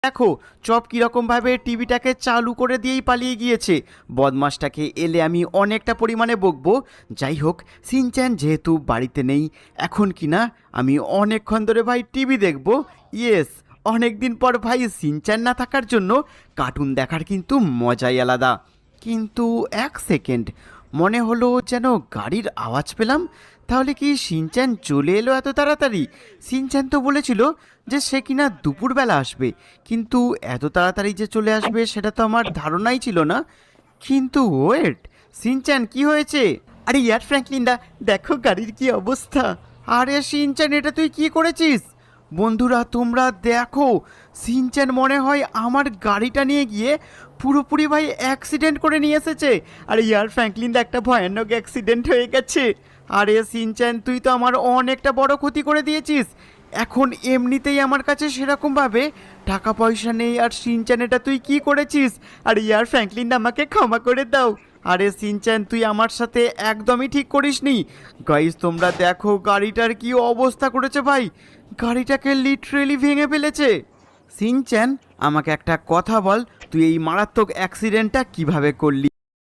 দেখো চপ কীরকমভাবে টিভিটাকে চালু করে দিয়েই পালিয়ে গিয়েছে। বদমাসটাকে এলে আমি অনেকটা পরিমাণে বকবো। যাই হোক, সিনচ্যান যেহেতু বাড়িতে নেই, এখন কি না আমি অনেকক্ষণ ধরে ভাই টিভি দেখবো। ইয়েস, অনেক দিন পর ভাই সিনচ্যান না থাকার জন্য কার্টুন দেখার কিন্তু মজাই আলাদা। কিন্তু এক সেকেন্ড, মনে হলো যেন গাড়ির আওয়াজ পেলাম। তাহলে কি সিনচ্যান চলে এলো এত তাড়াতাড়ি? সিনচ্যান তো বলেছিল যে সে কিনা দুপুরবেলা আসবে, কিন্তু এত তাড়াতাড়ি যে চলে আসবে সেটা তো আমার ধারণাই ছিল না। কিন্তু ওয়েট, সিনচ্যান কি হয়েছে? আরে ইয়ার ফ্র্যাঙ্কলিনদা, দেখো গাড়ির কি অবস্থা। আরে সিনচ্যান, এটা তুই কি করেছিস? বন্ধুরা তোমরা দেখো, সিনচ্যান মনে হয় আমার গাড়িটা নিয়ে গিয়ে পুরোপুরি ভাই অ্যাক্সিডেন্ট করে নিয়ে এসেছে। আরে ইয়ার ফ্র্যাঙ্কলিনদা, একটা ভয়ানক অ্যাক্সিডেন্ট হয়ে গেছে। আরে সিনচ্যান, তুই তো আমার অনেকটা বড় ক্ষতি করে দিয়েছিস। এখন এমনিতেই আমার কাছে সেরকমভাবে টাকা পয়সা নেই, আর সিনচ্যান এটা তুই কি করেছিস? আরে ইয়ার ফ্র্যাঙ্কলিন, আমাকে ক্ষমা করে দাও। আরে সিনচ্যান, তুই আমার সাথে একদমই ঠিক করিসনি। গাইস তোমরা দেখো গাড়িটার কি অবস্থা করেছে ভাই, গাড়িটাকে লিটারেলি ভেঙে ফেলেছে। সিনচ্যান, আমাকে একটা কথা বল, তুই এই মারাত্মক অ্যাক্সিডেন্টটা কিভাবে করলি?